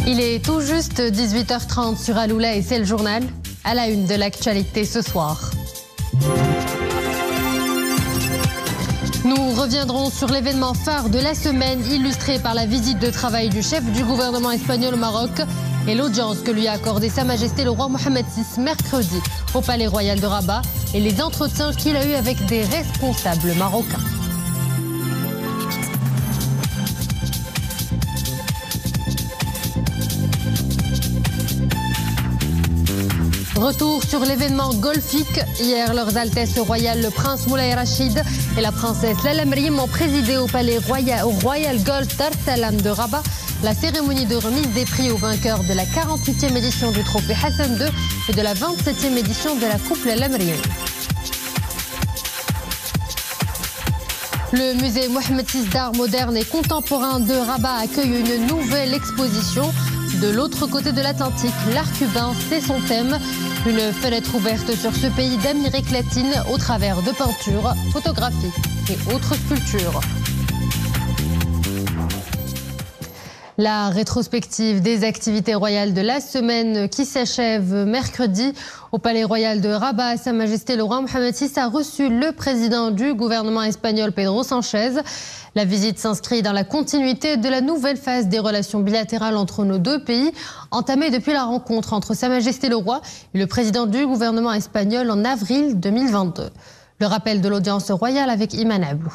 Il est tout juste 18h30 sur Aloula et c'est le journal à la une de l'actualité ce soir. Nous reviendrons sur l'événement phare de la semaine illustré par la visite de travail du chef du gouvernement espagnol au Maroc et l'audience que lui a accordée Sa Majesté le roi Mohamed VI mercredi au Palais Royal de Rabat et les entretiens qu'il a eus avec des responsables marocains. Retour sur l'événement golfique. Hier, leurs Altesses royales, le prince Moulay Rachid et la princesse Lalla Meriem ont présidé au palais au Royal Golf Dar Salam de Rabat la cérémonie de remise des prix aux vainqueurs de la 48e édition du trophée Hassan II et de la 27e édition de la Coupe Lalla Meriem. Le musée Mohamed VI d'art moderne et contemporain de Rabat accueille une nouvelle exposition. De l'autre côté de l'Atlantique, l'art cubain, c'est son thème. Une fenêtre ouverte sur ce pays d'Amérique latine au travers de peintures, photographies et autres sculptures. La rétrospective des activités royales de la semaine qui s'achève mercredi au Palais Royal de Rabat. Sa Majesté le roi Mohamed VI a reçu le président du gouvernement espagnol Pedro Sánchez. La visite s'inscrit dans la continuité de la nouvelle phase des relations bilatérales entre nos deux pays, entamée depuis la rencontre entre Sa Majesté le roi et le président du gouvernement espagnol en avril 2022. Le rappel de l'audience royale avec Iman Ablou.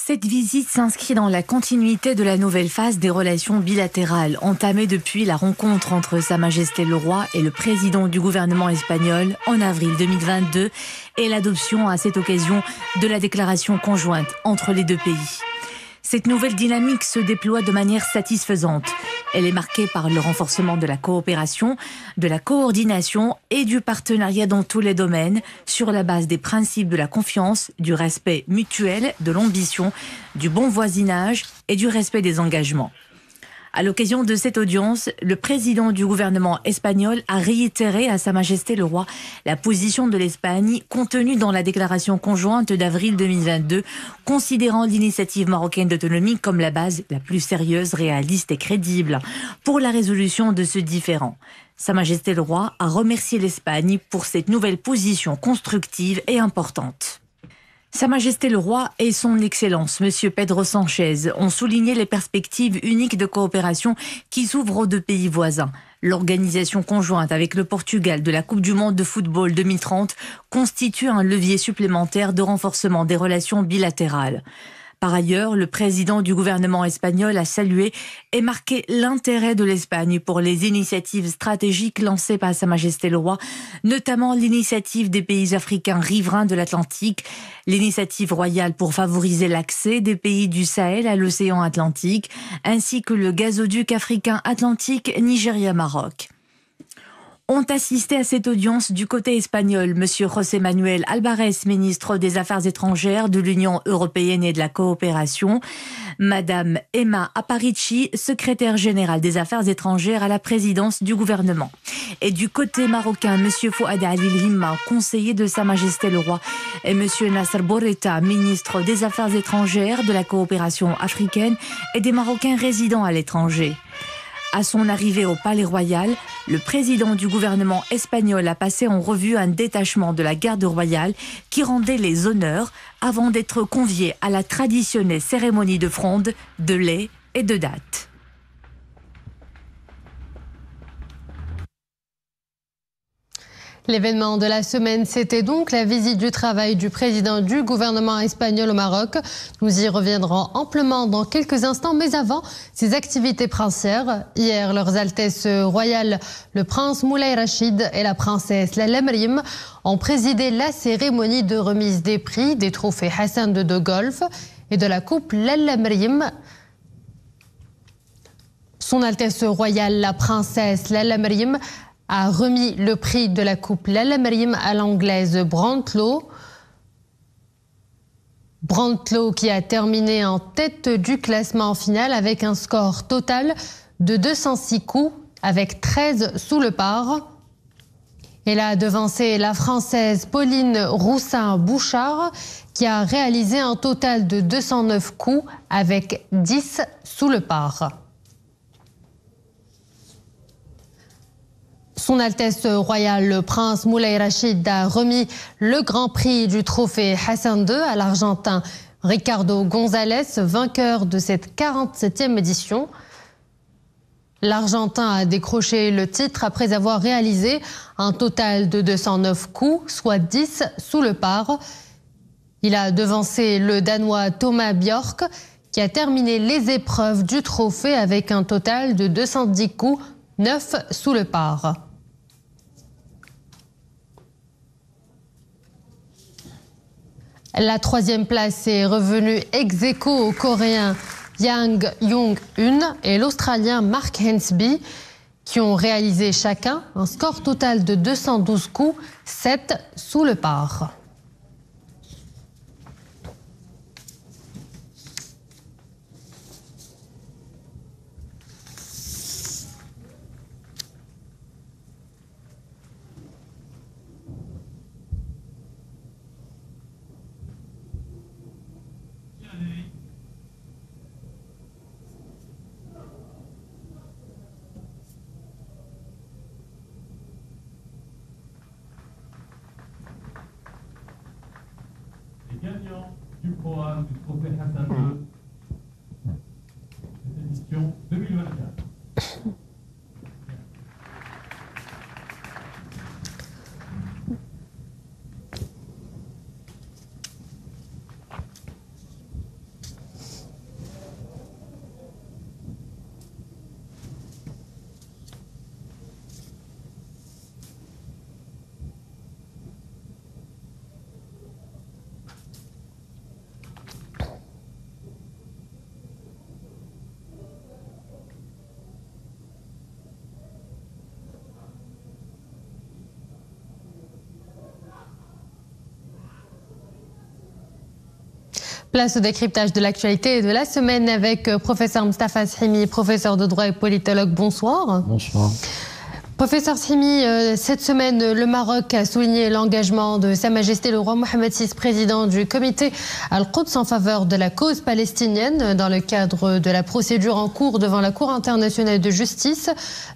Cette visite s'inscrit dans la continuité de la nouvelle phase des relations bilatérales, entamée depuis la rencontre entre Sa Majesté le Roi et le président du gouvernement espagnol en avril 2022 et l'adoption à cette occasion de la déclaration conjointe entre les deux pays. Cette nouvelle dynamique se déploie de manière satisfaisante. Elle est marquée par le renforcement de la coopération, de la coordination et du partenariat dans tous les domaines, sur la base des principes de la confiance, du respect mutuel, de l'ambition, du bon voisinage et du respect des engagements. À l'occasion de cette audience, le président du gouvernement espagnol a réitéré à Sa Majesté le Roi la position de l'Espagne contenue dans la déclaration conjointe d'avril 2022, considérant l'initiative marocaine d'autonomie comme la base la plus sérieuse, réaliste et crédible pour la résolution de ce différend. Sa Majesté le Roi a remercié l'Espagne pour cette nouvelle position constructive et importante. Sa Majesté le Roi et son Excellence, Monsieur Pedro Sánchez, ont souligné les perspectives uniques de coopération qui s'ouvrent aux deux pays voisins. L'organisation conjointe avec le Portugal de la Coupe du Monde de football 2030 constitue un levier supplémentaire de renforcement des relations bilatérales. Par ailleurs, le président du gouvernement espagnol a salué et marqué l'intérêt de l'Espagne pour les initiatives stratégiques lancées par Sa Majesté le Roi, notamment l'initiative des pays africains riverains de l'Atlantique, l'initiative royale pour favoriser l'accès des pays du Sahel à l'océan Atlantique, ainsi que le gazoduc africain Atlantique Nigeria-Maroc. Ont assisté à cette audience du côté espagnol M. José Manuel Alvarez, ministre des Affaires étrangères de l'Union européenne et de la coopération, Madame Emma Aparici, secrétaire générale des Affaires étrangères à la présidence du gouvernement. Et du côté marocain, M. Fouad Ali Himma, conseiller de Sa Majesté le Roi, et M. Nasser Bourreta, ministre des Affaires étrangères, de la coopération africaine et des Marocains résidant à l'étranger. À son arrivée au Palais Royal, le président du gouvernement espagnol a passé en revue un détachement de la garde royale qui rendait les honneurs avant d'être convié à la traditionnelle cérémonie de fronde, de lait et de dattes. L'événement de la semaine, c'était donc la visite du travail du président du gouvernement espagnol au Maroc. Nous y reviendrons amplement dans quelques instants, mais avant, ces activités princières. Hier, leurs Altesses royales, le prince Moulay Rachid et la princesse Lalla Meriem, ont présidé la cérémonie de remise des prix des trophées Hassan II de golf et de la Coupe Lalla Meriem. Son Altesse royale, la princesse Lalla Meriem, a remis le prix de la Coupe Lalla Meriem à l'anglaise Brantlow. Brantlow qui a terminé en tête du classement final avec un score total de 206 coups avec 13 sous le par. Elle a devancé la Française Pauline Roussin-Bouchard, qui a réalisé un total de 209 coups avec 10 sous le par. Son Altesse royale, le prince Moulay Rachid, a remis le grand prix du trophée Hassan II à l'Argentin Ricardo González, vainqueur de cette 47e édition. L'Argentin a décroché le titre après avoir réalisé un total de 209 coups, soit 10 sous le par. Il a devancé le Danois Thomas Bjork, qui a terminé les épreuves du trophée avec un total de 210 coups, 9 sous le par. La troisième place est revenue ex aequo aux Coréens Yang Jong-un et l'Australien Mark Hensby, qui ont réalisé chacun un score total de 212 coups, 7 sous le par. Gagnant du programme du trophée Hassan II, cette édition 2024. Place au décryptage de l'actualité de la semaine avec professeur Mostafa Shimi, professeur de droit et politologue. Bonsoir. Bonsoir. Professeur Shimi, cette semaine, le Maroc a souligné l'engagement de Sa Majesté le roi Mohammed VI, président du comité Al-Quds en faveur de la cause palestinienne dans le cadre de la procédure en cours devant la Cour internationale de justice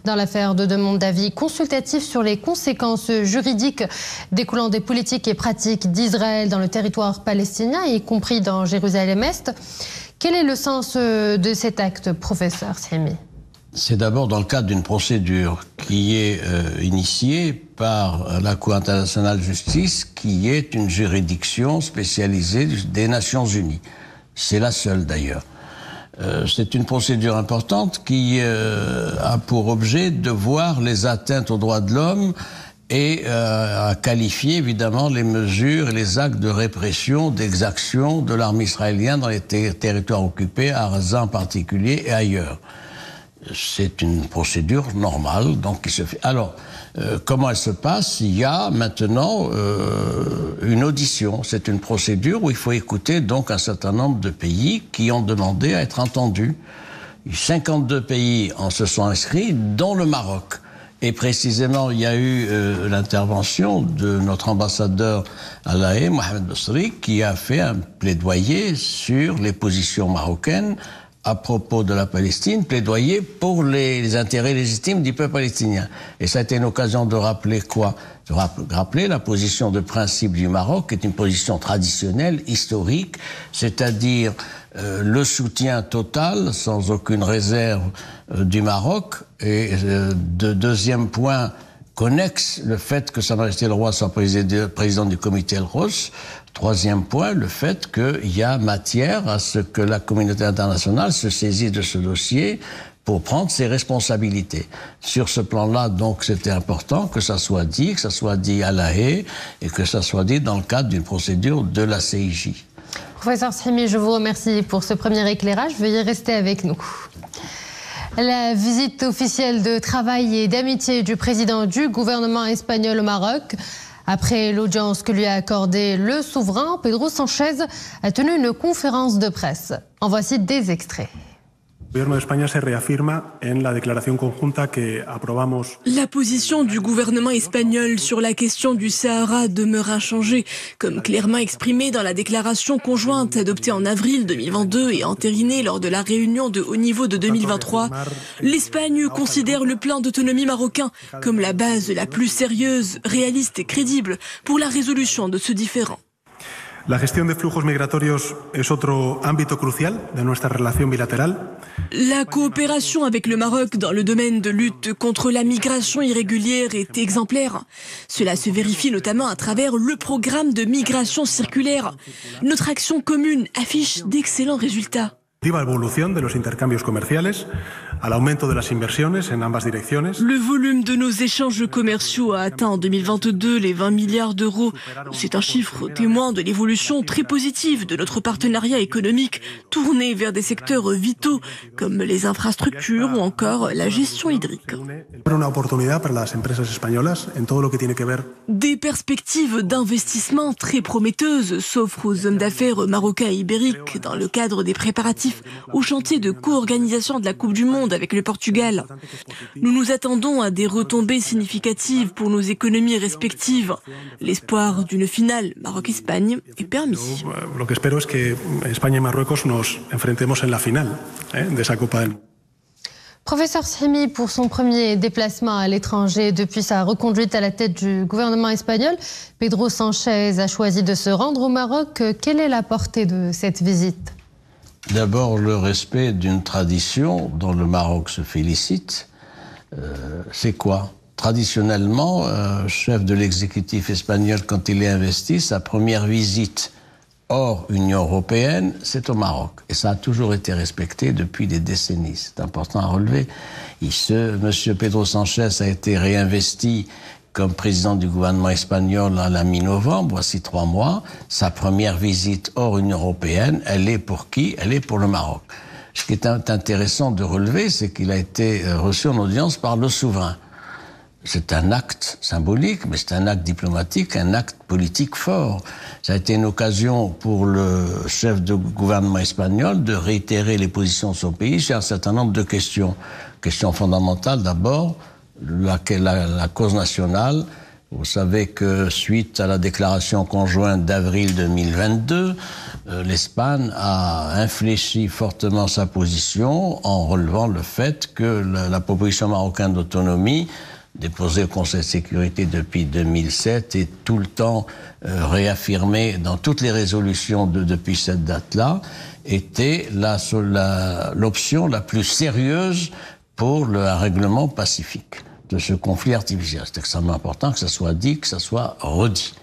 dans l'affaire de demande d'avis consultatif sur les conséquences juridiques découlant des politiques et pratiques d'Israël dans le territoire palestinien, y compris dans Jérusalem-Est. Quel est le sens de cet acte, professeur Shimi ? C'est d'abord dans le cadre d'une procédure qui est initiée par la Cour internationale de justice, qui est une juridiction spécialisée des Nations Unies. C'est la seule d'ailleurs. C'est une procédure importante qui a pour objet de voir les atteintes aux droits de l'homme et à qualifier évidemment les mesures et les actes de répression, d'exaction de l'armée israélienne dans les territoires occupés, à Gaza en particulier et ailleurs. C'est une procédure normale, donc qui se fait. Alors, comment elle se passe? Il y a maintenant une audition. C'est une procédure où il faut écouter donc un certain nombre de pays qui ont demandé à être entendus. 52 pays en se sont inscrits, dont le Maroc. Et précisément, il y a eu l'intervention de notre ambassadeur à La Haye, Mohamed Bosri, qui a fait un plaidoyer sur les positions marocaines à propos de la Palestine, plaidoyer pour les intérêts légitimes du peuple palestinien. Et ça a été une occasion de rappeler quoi? De rappeler la position de principe du Maroc, qui est une position traditionnelle, historique, c'est-à-dire le soutien total, sans aucune réserve, du Maroc. Et deuxième point connexe, le fait que Sa Majesté le Roi soit président du comité Al-Quds. Troisième point, le fait qu'il y a matière à ce que la communauté internationale se saisisse de ce dossier pour prendre ses responsabilités. Sur ce plan-là, donc, c'était important que ça soit dit à La Haye et que ça soit dit dans le cadre d'une procédure de la CIJ. Professeur Shimi, je vous remercie pour ce premier éclairage. Veuillez rester avec nous. La visite officielle de travail et d'amitié du président du gouvernement espagnol au Maroc. Après l'audience que lui a accordée le souverain, Pedro Sánchez a tenu une conférence de presse. En voici des extraits. La position du gouvernement espagnol sur la question du Sahara demeure inchangée, comme clairement exprimé dans la déclaration conjointe adoptée en avril 2022 et entérinée lors de la réunion de haut niveau de 2023. L'Espagne considère le plan d'autonomie marocain comme la base la plus sérieuse, réaliste et crédible pour la résolution de ce différend. La gestión de flujos migratorios es otro ámbito crucial de nuestra relación bilateral. La coopération avec le Maroc dans le domaine de lutte contre la migration irrégulière est exemplaire. Cela se vérifie notamment à travers le programme de migration circulaire. Notre action commune affiche d'excellents résultats. Evolución de los intercambios comerciales, al aumento de las inversiones en ambas direcciones. Le volume de nos échanges commerciaux a atteint en 2022 les 20 milliards d'euros. C'est un chiffre témoin de l'évolution très positive de notre partenariat économique tourné vers des secteurs vitaux comme les infrastructures ou encore la gestion hydrique. Des perspectives d'investissement très prometteuses s'offrent aux hommes d'affaires marocains et ibériques dans le cadre des préparatifs au chantier de co-organisation de la Coupe du Monde avec le Portugal. Nous nous attendons à des retombées significatives pour nos économies respectives. L'espoir d'une finale Maroc-Espagne est permis. Lo que espero es que España y Marruecos nos enfrentemos en la final de esa Copa del Mundo. Professeur Srimi, pour son premier déplacement à l'étranger depuis sa reconduite à la tête du gouvernement espagnol, Pedro Sánchez a choisi de se rendre au Maroc. Quelle est la portée de cette visite ? D'abord, le respect d'une tradition dont le Maroc se félicite. C'est quoi ? Traditionnellement, chef de l'exécutif espagnol, quand il est investi, sa première visite hors Union européenne, c'est au Maroc. Et ça a toujours été respecté depuis des décennies. C'est important à relever. Monsieur Pedro Sánchez a été réinvesti comme président du gouvernement espagnol à la mi-novembre, voici 3 mois. Sa première visite hors Union européenne, elle est pour qui ? Elle est pour le Maroc. Ce qui est intéressant de relever, c'est qu'il a été reçu en audience par le souverain. C'est un acte symbolique, mais c'est un acte diplomatique, un acte politique fort. Ça a été une occasion pour le chef de gouvernement espagnol de réitérer les positions de son pays sur un certain nombre de questions. Question fondamentale d'abord, la cause nationale. Vous savez que suite à la déclaration conjointe d'avril 2022, l'Espagne a infléchi fortement sa position en relevant le fait que la proposition marocaine d'autonomie, déposée au Conseil de sécurité depuis 2007 et tout le temps réaffirmée dans toutes les résolutions depuis cette date-là, était l'option la plus sérieuse pour un règlement pacifique de ce conflit artificiel. C'est extrêmement important que ça soit dit, que ça soit redit.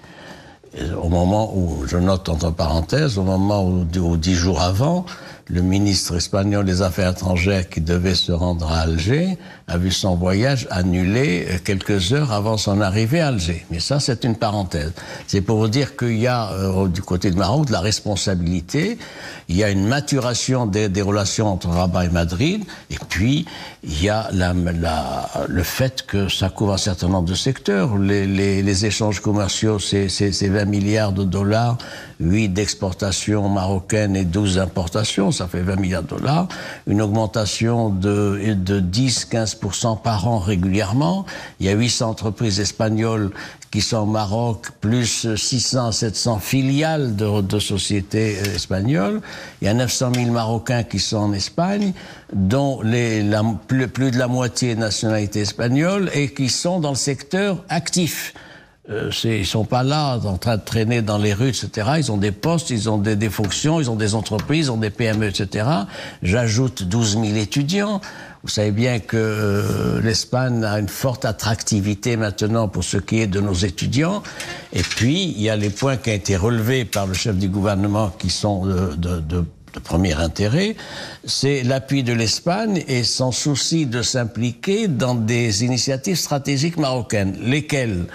Et au moment où, je note entre parenthèses, au moment où 10 jours avant, le ministre espagnol des Affaires étrangères qui devait se rendre à Alger a vu son voyage annulé quelques heures avant son arrivée à Alger. Mais ça, c'est une parenthèse. C'est pour vous dire qu'il y a, du côté de Maroc, de la responsabilité. Il y a une maturation des relations entre Rabat et Madrid. Et puis, il y a le fait que ça couvre un certain nombre de secteurs. Les échanges commerciaux, c'est 20 milliards de dollars, 8 d'exportation marocaine et 12 d'importation. Ça fait 20 milliards de dollars. Une augmentation de 10-15% par an régulièrement. Il y a 800 entreprises espagnoles qui sont au Maroc, plus 600-700 filiales de sociétés espagnoles. Il y a 900 000 Marocains qui sont en Espagne, dont plus de la moitié de nationalité espagnole et qui sont dans le secteur actif. Ils sont pas là en train de traîner dans les rues, etc. Ils ont des postes, ils ont des fonctions, ils ont des entreprises, ils ont des PME, etc. J'ajoute 12 000 étudiants. Vous savez bien que l'Espagne a une forte attractivité maintenant pour ce qui est de nos étudiants. Et puis, il y a les points qui ont été relevés par le chef du gouvernement qui sont de premier intérêt, c'est l'appui de l'Espagne et son souci de s'impliquer dans des initiatives stratégiques marocaines, lesquelles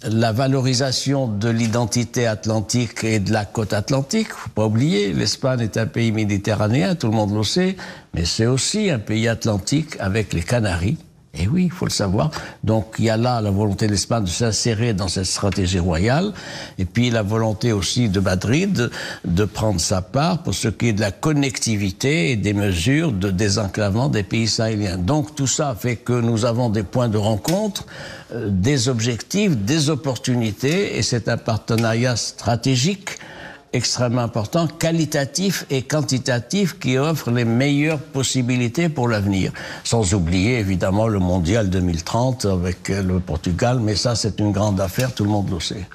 la valorisation de l'identité atlantique et de la côte atlantique. Faut pas oublier, l'Espagne est un pays méditerranéen, tout le monde le sait, mais c'est aussi un pays atlantique avec les Canaries, Et oui, il faut le savoir. Donc il y a là la volonté de l'Espagne de s'insérer dans cette stratégie royale, et puis la volonté aussi de Madrid de prendre sa part pour ce qui est de la connectivité et des mesures de désenclavement des pays sahéliens. Donc tout ça fait que nous avons des points de rencontre, des objectifs, des opportunités, et c'est un partenariat stratégique extrêmement important, qualitatif et quantitatif, qui offre les meilleures possibilités pour l'avenir. Sans oublier évidemment le mondial 2030 avec le Portugal, mais ça c'est une grande affaire, tout le monde le sait.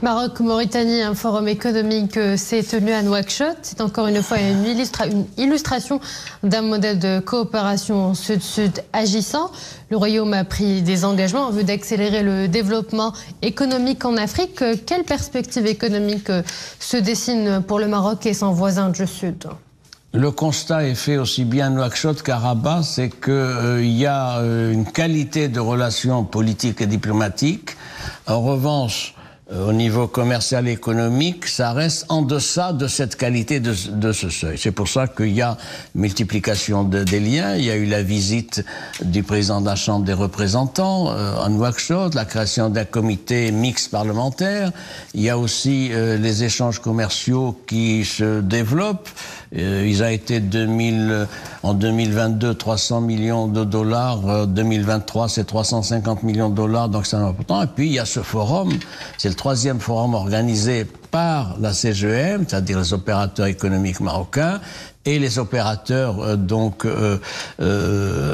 Maroc-Mauritanie, un forum économique s'est tenu à Nouakchott. C'est encore une fois une illustration d'un modèle de coopération sud-sud agissant. Le Royaume a pris des engagements en vue d'accélérer le développement économique en Afrique. Quelle perspective économique se dessine pour le Maroc et son voisin du Sud ? Le constat est fait aussi bien à Nouakchott qu'à Rabat, c'est qu'il y a une qualité de relations politiques et diplomatiques. En revanche, au niveau commercial et économique, ça reste en deçà de cette qualité de ce seuil. C'est pour ça qu'il y a multiplication des liens. Il y a eu la visite du président de la Chambre des représentants à Nouakchott, la création d'un comité mixte parlementaire. Il y a aussi les échanges commerciaux qui se développent. Ils ont été en 2022 300 millions de dollars, 2023 c'est 350 millions de dollars, donc c'est important. Et puis il y a ce forum, c'est le 3e forum organisé par la CGM, c'est-à-dire les opérateurs économiques marocains et les opérateurs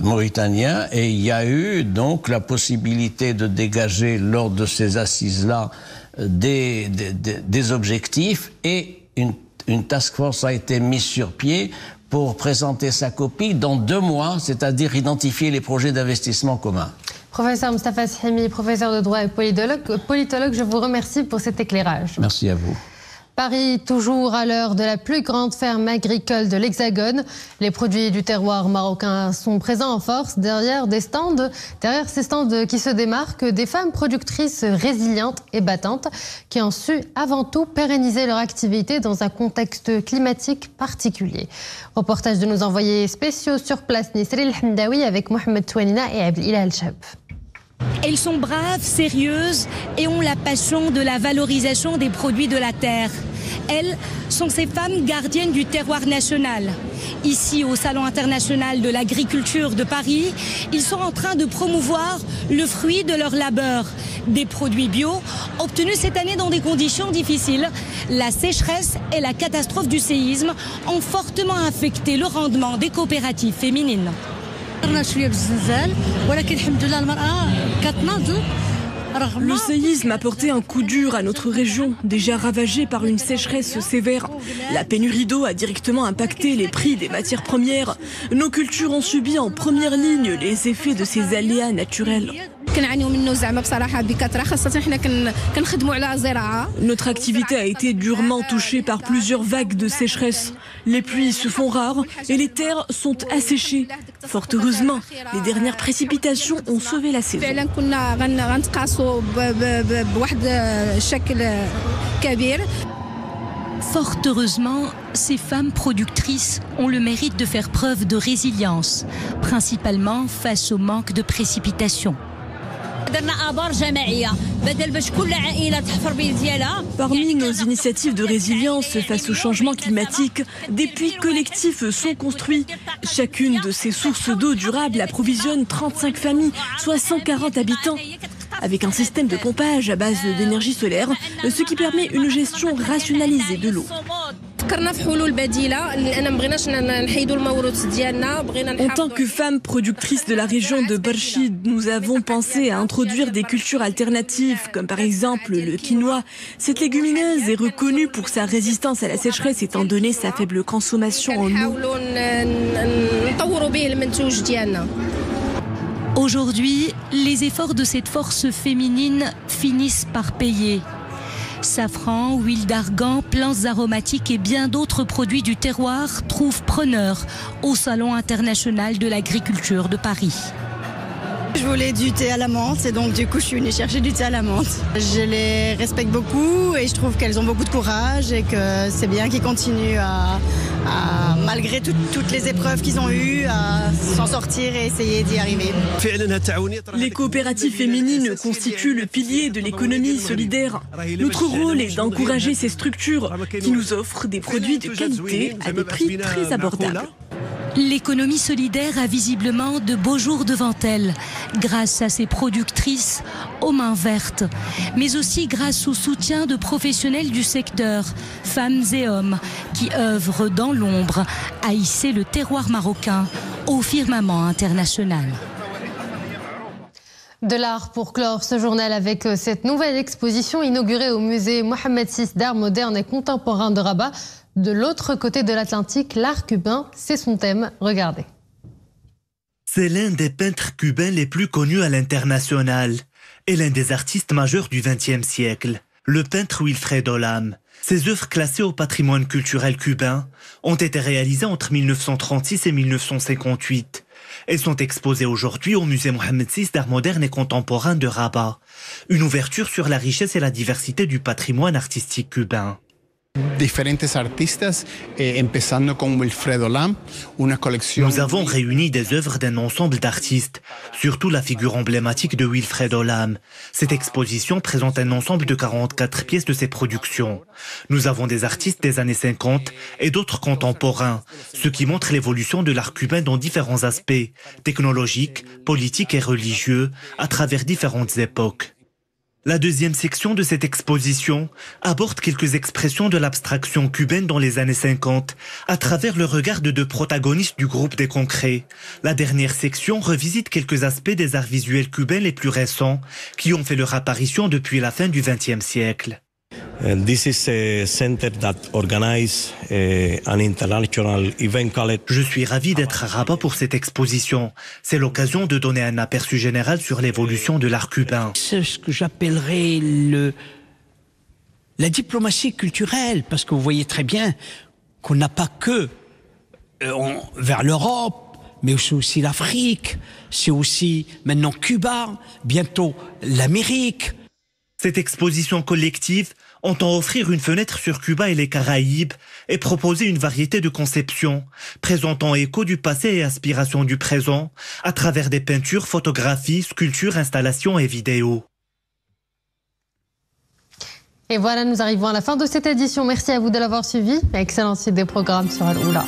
mauritaniens, et il y a eu donc la possibilité de dégager lors de ces assises-là des objectifs, et une task force a été mise sur pied pour présenter sa copie dans 2 mois, c'est-à-dire identifier les projets d'investissement communs. Professeur Mostafa Shehmi, professeur de droit et politologue, je vous remercie pour cet éclairage. Merci à vous. Paris, toujours à l'heure de la plus grande ferme agricole de l'Hexagone. Les produits du terroir marocain sont présents en force derrière ces stands qui se démarquent, des femmes productrices résilientes et battantes qui ont su avant tout pérenniser leur activité dans un contexte climatique particulier. Reportage de nos envoyés spéciaux sur place, Nisril Hamdawi avec Mohamed Touanina et Abdelilal Chab. Elles sont braves, sérieuses et ont la passion de la valorisation des produits de la terre. Elles sont ces femmes gardiennes du terroir national. Ici, au Salon international de l'agriculture de Paris, ils sont en train de promouvoir le fruit de leur labeur. Des produits bio obtenus cette année dans des conditions difficiles. La sécheresse et la catastrophe du séisme ont fortement affecté le rendement des coopératives féminines. Le séisme a porté un coup dur à notre région, déjà ravagée par une sécheresse sévère. La pénurie d'eau a directement impacté les prix des matières premières. Nos cultures ont subi en première ligne les effets de ces aléas naturels. Notre activité a été durement touchée par plusieurs vagues de sécheresse. Les pluies se font rares et les terres sont asséchées. Fort heureusement, les dernières précipitations ont sauvé la saison. Fort heureusement, ces femmes productrices ont le mérite de faire preuve de résilience, principalement face au manque de précipitations. Parmi nos initiatives de résilience face au changement climatique, des puits collectifs sont construits. Chacune de ces sources d'eau durable approvisionne 35 familles, soit 140 habitants. Avec un système de pompage à base d'énergie solaire, ce qui permet une gestion rationalisée de l'eau. En tant que femmes productrices de la région de Barchid, nous avons pensé à introduire des cultures alternatives, comme par exemple le quinoa. Cette légumineuse est reconnue pour sa résistance à la sécheresse étant donné sa faible consommation en eau. Aujourd'hui, les efforts de cette force féminine finissent par payer. Safran, huile d'argan, plantes aromatiques et bien d'autres produits du terroir trouvent preneurs au Salon international de l'agriculture de Paris. Je voulais du thé à la menthe et donc du coup je suis venue chercher du thé à la menthe. Je les respecte beaucoup et je trouve qu'elles ont beaucoup de courage et que c'est bien qu'ils continuent malgré toutes les épreuves qu'ils ont eues, à s'en sortir et essayer d'y arriver. Les coopératives féminines constituent le pilier de l'économie solidaire. Notre rôle est d'encourager ces structures qui nous offrent des produits de qualité à des prix très abordables. L'économie solidaire a visiblement de beaux jours devant elle, grâce à ses productrices aux mains vertes, mais aussi grâce au soutien de professionnels du secteur, femmes et hommes, qui œuvrent dans l'ombre à hisser le terroir marocain au firmament international. De l'art pour clore ce journal avec cette nouvelle exposition inaugurée au musée Mohamed VI d'art moderne et contemporain de Rabat. De l'autre côté de l'Atlantique, l'art cubain, c'est son thème. Regardez. C'est l'un des peintres cubains les plus connus à l'international et l'un des artistes majeurs du XXe siècle, le peintre Wilfredo Lam. Ses œuvres classées au patrimoine culturel cubain ont été réalisées entre 1936 et 1958. Elles sont exposées aujourd'hui au musée Mohamed VI d'art moderne et contemporain de Rabat. Une ouverture sur la richesse et la diversité du patrimoine artistique cubain. Nous avons réuni des œuvres d'un ensemble d'artistes, surtout la figure emblématique de Wilfredo Lam. Cette exposition présente un ensemble de 44 pièces de ses productions. Nous avons des artistes des années 50 et d'autres contemporains, ce qui montre l'évolution de l'art cubain dans différents aspects, technologiques, politiques et religieux, à travers différentes époques. La deuxième section de cette exposition aborde quelques expressions de l'abstraction cubaine dans les années 50 à travers le regard de deux protagonistes du groupe des Concrets. La dernière section revisite quelques aspects des arts visuels cubains les plus récents qui ont fait leur apparition depuis la fin du XXe siècle. This is a center that organize an international event called... Je suis ravi d'être à Rabat pour cette exposition. C'est l'occasion de donner un aperçu général sur l'évolution de l'art cubain. C'est ce que j'appellerais la diplomatie culturelle, parce que vous voyez très bien qu'on n'a pas que vers l'Europe, mais c'est aussi l'Afrique, c'est aussi maintenant Cuba, bientôt l'Amérique. Cette exposition collective entend offrir une fenêtre sur Cuba et les Caraïbes et proposer une variété de conceptions, présentant écho du passé et aspiration du présent, à travers des peintures, photographies, sculptures, installations et vidéos. Et voilà, nous arrivons à la fin de cette édition. Merci à vous de l'avoir suivi. Excellent site des programmes sur Al-Oula.